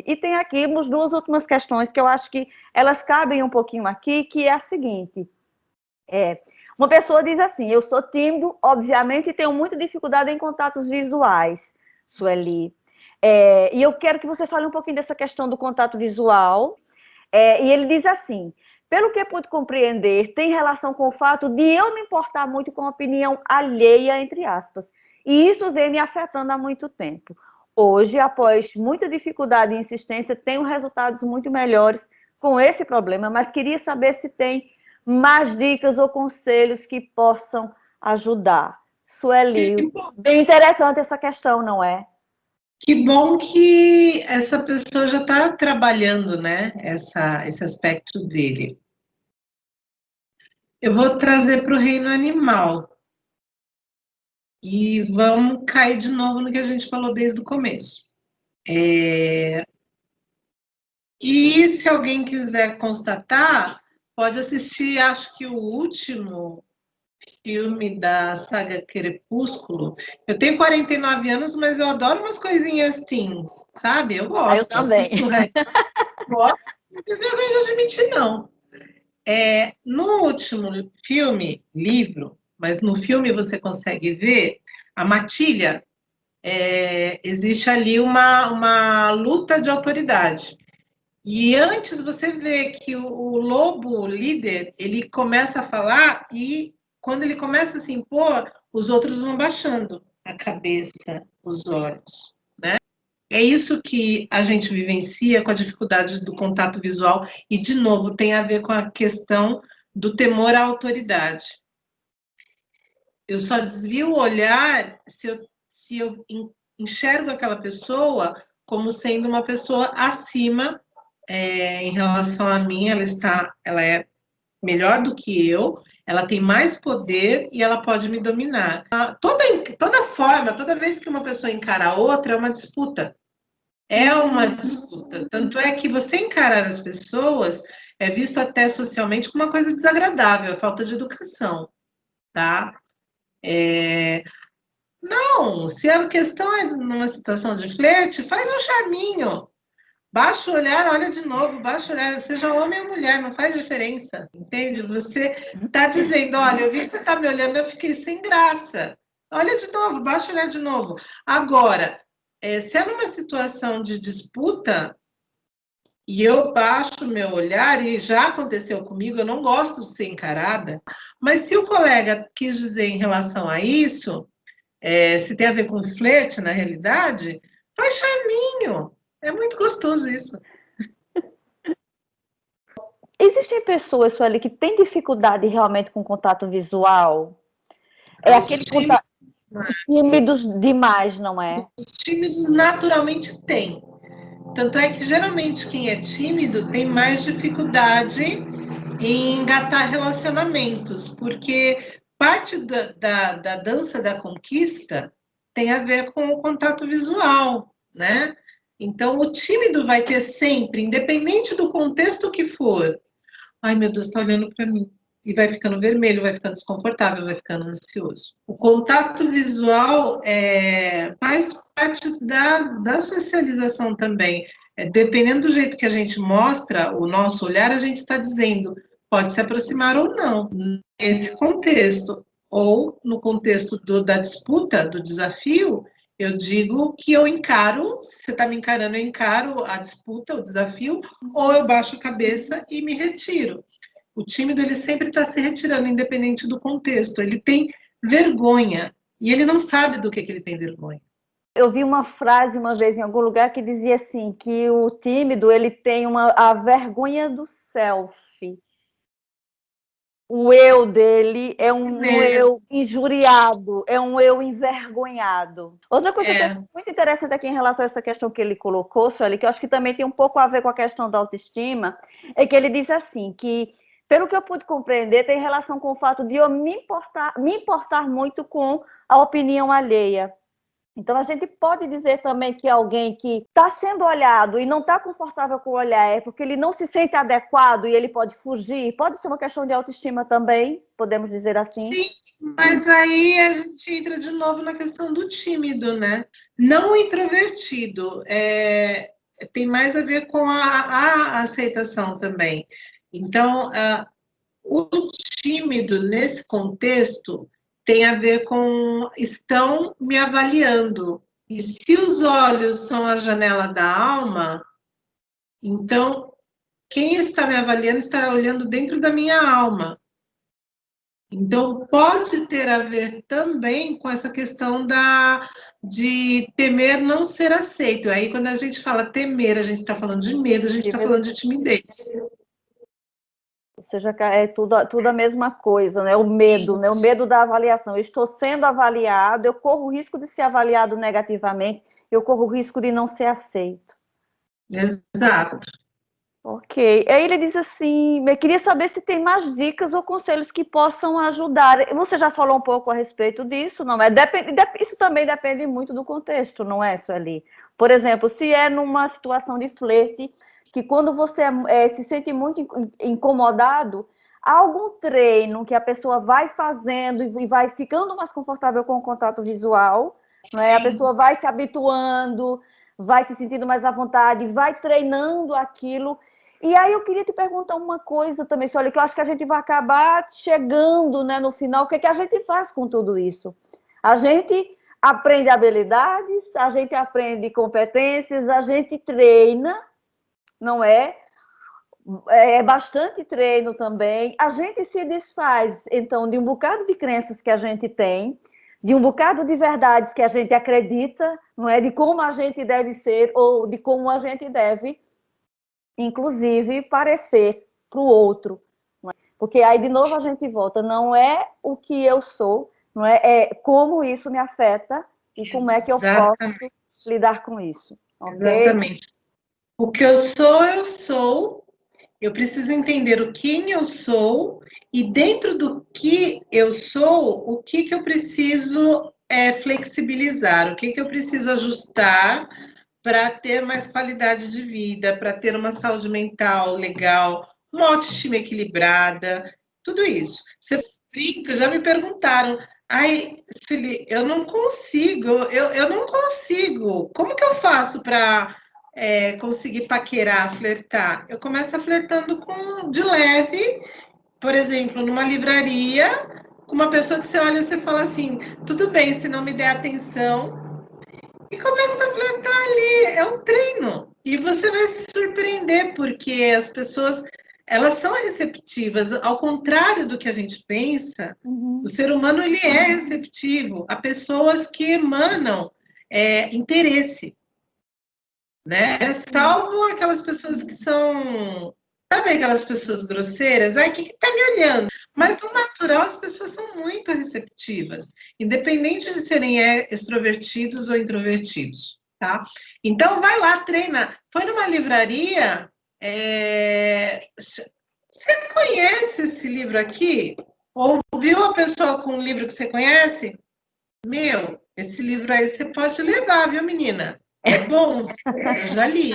E tem aqui umas duas últimas questões que eu acho que elas cabem um pouquinho aqui, que é a seguinte. Uma pessoa diz assim, eu sou tímido, obviamente, e tenho muita dificuldade em contatos visuais, Sueli. E eu quero que você fale um pouquinho dessa questão do contato visual. E ele diz assim, pelo que pude compreender, tem relação com o fato de eu me importar muito com a opinião alheia, entre aspas. E isso vem me afetando há muito tempo. Hoje, após muita dificuldade e insistência, tenho resultados muito melhores com esse problema, mas queria saber se tem mais dicas ou conselhos que possam ajudar. Sueli, bem interessante essa questão, não é? Que bom que essa pessoa já está trabalhando, né, esse aspecto dele. Eu vou trazer para o reino animal. E vamos cair de novo no que a gente falou desde o começo. E se alguém quiser constatar, pode assistir, acho que o último filme da saga Crepúsculo. Eu tenho 49 anos, mas eu adoro umas coisinhas teens, sabe? Eu Eu gosto, também. assisto o resto. Gosto, não tenho vergonha de admitir, não. No último filme, livro, mas no filme você consegue ver, a Matilha, existe ali uma luta de autoridade. E antes você vê que o lobo líder, ele começa a falar e quando ele começa a se impor, os outros vão baixando a cabeça, os olhos. É isso que a gente vivencia com a dificuldade do contato visual e, de novo, tem a ver com a questão do temor à autoridade. Eu só desvio o olhar se eu enxergo aquela pessoa como sendo uma pessoa acima em relação a mim, ela é melhor do que eu, ela tem mais poder e ela pode me dominar. Toda vez que uma pessoa encara a outra, é uma disputa. É uma disputa. Tanto é que você encarar as pessoas é visto até socialmente como uma coisa desagradável, a falta de educação, tá? Não, se a questão é numa situação de flerte, faz um charminho. Baixa o olhar, olha de novo, baixa o olhar, seja homem ou mulher, não faz diferença, entende? Você está dizendo, olha, eu vi que você está me olhando, eu fiquei sem graça. Olha de novo, baixa o olhar de novo. Agora, se é numa situação de disputa e eu baixo o meu olhar, e já aconteceu comigo, eu não gosto de ser encarada, mas se o colega quis dizer em relação a isso, se tem a ver com flerte na realidade, faz charminho. É muito gostoso isso. Existem pessoas, Sueli, que têm dificuldade realmente com contato visual? É Os aquele contato tímidos demais, não é? Os tímidos naturalmente têm. Tanto é que geralmente quem é tímido tem mais dificuldade em engatar relacionamentos, porque parte da dança da conquista tem a ver com o contato visual, né? Então, o tímido vai ter sempre, independente do contexto que for, ai meu Deus, está olhando para mim. E vai ficando vermelho, vai ficando desconfortável, vai ficando ansioso. O contato visual faz parte da socialização também. Dependendo do jeito que a gente mostra o nosso olhar, a gente está dizendo pode se aproximar ou não. Nesse contexto, ou no contexto da disputa, do desafio, eu digo que eu encaro, se você está me encarando, eu encaro a disputa, o desafio, ou eu baixo a cabeça e me retiro. O tímido, ele sempre está se retirando, independente do contexto. Ele tem vergonha, e ele não sabe do que ele tem vergonha. Eu vi uma frase uma vez em algum lugar que dizia assim, que o tímido, ele tem a vergonha do selfie. O eu dele é um eu injuriado, é um eu envergonhado. Outra coisa também muito interessante aqui em relação a essa questão que ele colocou, Sueli, que eu acho que também tem um pouco a ver com a questão da autoestima, é que ele diz assim, que, pelo que eu pude compreender, tem relação com o fato de eu me importar muito com a opinião alheia. Então, a gente pode dizer também que alguém que está sendo olhado e não está confortável com o olhar é porque ele não se sente adequado e ele pode fugir. Pode ser uma questão de autoestima também, podemos dizer assim? Sim, mas aí a gente entra de novo na questão do tímido, né? Não o introvertido. tem mais a ver com a aceitação também. Então, o tímido, nesse contexto, tem a ver com estão me avaliando. E se os olhos são a janela da alma, então quem está me avaliando está olhando dentro da minha alma. Então, pode ter a ver também com essa questão de temer não ser aceito. Aí, quando a gente fala temer, a gente está falando de medo, a gente está falando de timidez. Ou seja, é tudo a mesma coisa, né? O medo, né? O medo da avaliação. Eu estou sendo avaliado, eu corro o risco de ser avaliado negativamente, eu corro o risco de não ser aceito. Exato. Ok. Aí ele diz assim, eu queria saber se tem mais dicas ou conselhos que possam ajudar. Você já falou um pouco a respeito disso, não é? Isso também depende muito do contexto, não é, Sueli? Por exemplo, se é numa situação de flerte, que quando você se sente muito incomodado, há algum treino que a pessoa vai fazendo e vai ficando mais confortável com o contato visual, não é? A pessoa vai se habituando, vai se sentindo mais à vontade, vai treinando aquilo. E aí eu queria te perguntar uma coisa também, olha, que eu acho que a gente vai acabar chegando, né, no final, o que é que a gente faz com tudo isso? A gente aprende habilidades, a gente aprende competências, a gente treina, não é? É bastante treino também. A gente se desfaz, então, de um bocado de crenças que a gente tem, de um bocado de verdades que a gente acredita, não é? De como a gente deve ser ou de como a gente deve, inclusive, parecer para o outro. Não é? Porque aí, de novo, a gente volta. Não é o que eu sou, não é? É como isso me afeta e como é que eu posso lidar com isso. Okay? Exatamente. O que eu sou, eu sou. Eu preciso entender o quem eu sou e dentro do que eu sou, o que eu preciso flexibilizar, o que eu preciso ajustar para ter mais qualidade de vida, para ter uma saúde mental legal, uma autoestima equilibrada, tudo isso. Você brinca, já me perguntaram, ai, Sueli, eu não consigo, eu não consigo. Como que eu faço para conseguir paquerar, flertar? Eu começo a flertando de leve, por exemplo, numa livraria, com uma pessoa que você olha e você fala assim, tudo bem, se não me der atenção, e começa a flertar ali, é um treino. E você vai se surpreender, porque as pessoas, elas são receptivas, ao contrário do que a gente pensa, o ser humano, ele é receptivo a pessoas que emanam interesse, né? Salvo aquelas pessoas que são, sabe aquelas pessoas grosseiras? Ai, que tá me olhando? Mas no natural as pessoas são muito receptivas, independente de serem extrovertidos ou introvertidos, tá? Então vai lá, treina. Foi numa livraria, você conhece esse livro aqui? Ou viu a pessoa com um livro que você conhece? Meu, esse livro aí você pode levar, viu, menina? É bom, eu já li.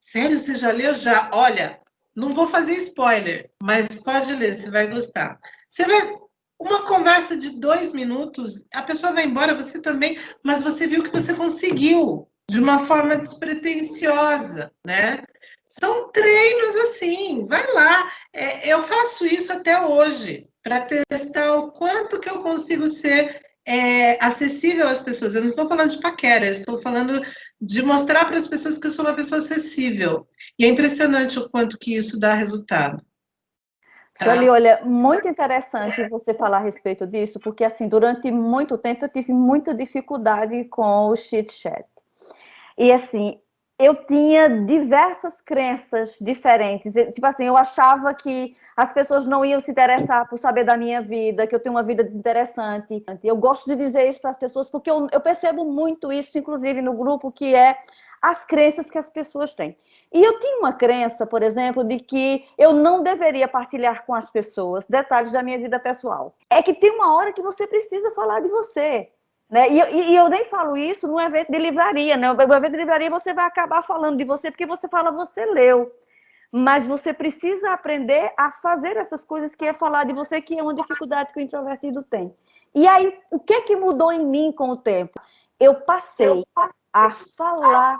Sério, você já leu? Já. Olha, não vou fazer spoiler, mas pode ler, você vai gostar. Você vai. Uma conversa de 2 minutos, a pessoa vai embora, você também, mas você viu que você conseguiu de uma forma despretensiosa, né? São treinos assim, vai lá. Eu faço isso até hoje, para testar o quanto que eu consigo ser acessível às pessoas. Eu não estou falando de paquera, eu estou falando de mostrar para as pessoas que eu sou uma pessoa acessível. E é impressionante o quanto que isso dá resultado. Sueli, olha, muito interessante você falar a respeito disso, porque assim, durante muito tempo eu tive muita dificuldade com o chit chat. E assim, eu tinha diversas crenças diferentes. Tipo assim, eu achava que as pessoas não iam se interessar por saber da minha vida, que eu tenho uma vida desinteressante. Eu gosto de dizer isso para as pessoas porque eu percebo muito isso, inclusive no grupo, que é as crenças que as pessoas têm. E eu tinha uma crença, por exemplo, de que eu não deveria partilhar com as pessoas detalhes da minha vida pessoal. É que tem uma hora que você precisa falar de você. Né? E eu nem falo isso num evento de livraria, né? No evento de livraria você vai acabar falando de você, porque você fala, você leu. Mas você precisa aprender a fazer essas coisas que é falar de você, que é uma dificuldade que o introvertido tem. E aí, o que mudou em mim com o tempo? Eu passei a falar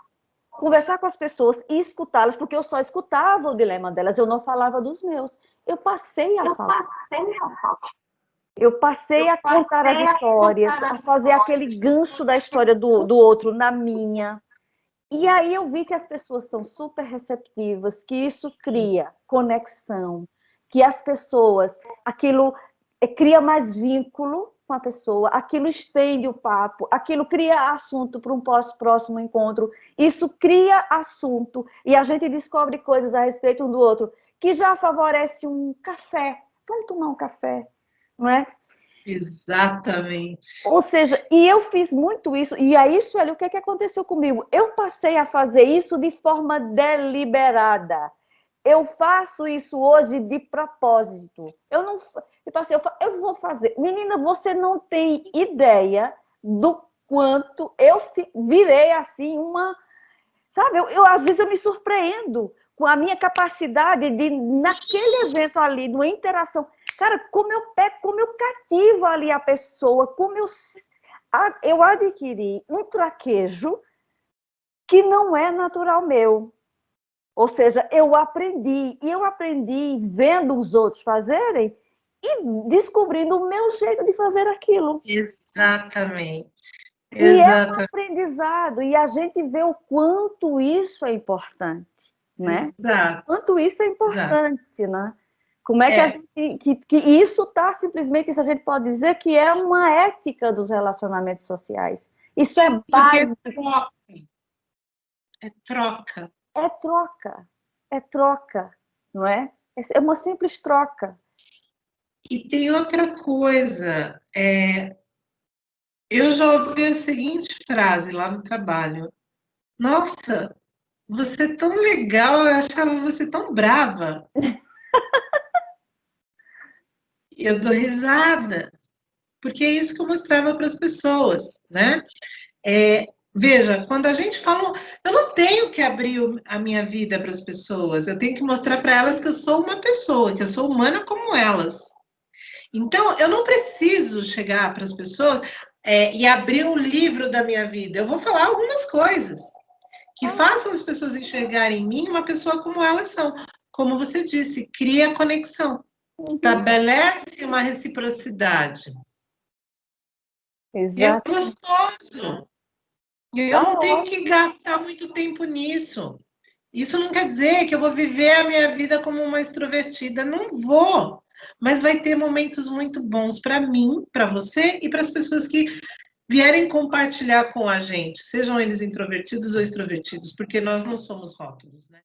conversar com as pessoas e escutá-las, porque eu só escutava o dilema delas, eu não falava dos meus. Eu passei a falar. Eu passei a contar as histórias, a fazer aquele gancho da história do outro na minha. E aí eu vi que as pessoas são super receptivas, que isso cria conexão, que as pessoas, aquilo cria mais vínculo com a pessoa, aquilo estende o papo, aquilo cria assunto para um próximo encontro, isso cria assunto e a gente descobre coisas a respeito um do outro que já favorece um café. Vamos tomar um café, não é? Exatamente. Ou seja, e eu fiz muito isso, e aí, Sueli, o que aconteceu comigo? Eu passei a fazer isso de forma deliberada. Eu faço isso hoje de propósito. Eu não, tipo assim, eu vou fazer. Menina, você não tem ideia do quanto eu virei assim uma, sabe? Às vezes eu me surpreendo com a minha capacidade de naquele evento ali, numa interação. Cara, como eu pego, como eu cativo ali a pessoa, como eu adquiri um traquejo que não é natural meu. Ou seja, eu aprendi, e eu aprendi vendo os outros fazerem e descobrindo o meu jeito de fazer aquilo. Exatamente. E é um aprendizado, e a gente vê o quanto isso é importante, né? Exato. O quanto isso é importante, né? Como é que a gente, que isso está simplesmente, isso a gente pode dizer que é uma ética dos relacionamentos sociais. Isso é básico. É troca. É troca. É troca, não é? É uma simples troca. E tem outra coisa. Eu já ouvi a seguinte frase lá no trabalho. Nossa, você é tão legal, eu achava você tão brava. E eu dou risada, porque é isso que eu mostrava para as pessoas, né? Veja, quando a gente fala, eu não tenho que abrir a minha vida para as pessoas, eu tenho que mostrar para elas que eu sou uma pessoa, que eu sou humana como elas. Então, eu não preciso chegar para as pessoas e abrir um livro da minha vida. Eu vou falar algumas coisas que façam as pessoas enxergarem em mim uma pessoa como elas são. Como você disse, cria conexão, estabelece uma reciprocidade. E é Exato. gostoso. Eu não tenho que gastar muito tempo nisso. Isso não quer dizer que eu vou viver a minha vida como uma extrovertida. Não vou. Mas vai ter momentos muito bons para mim, para você e para as pessoas que vierem compartilhar com a gente, sejam eles introvertidos ou extrovertidos, porque nós não somos rótulos, né?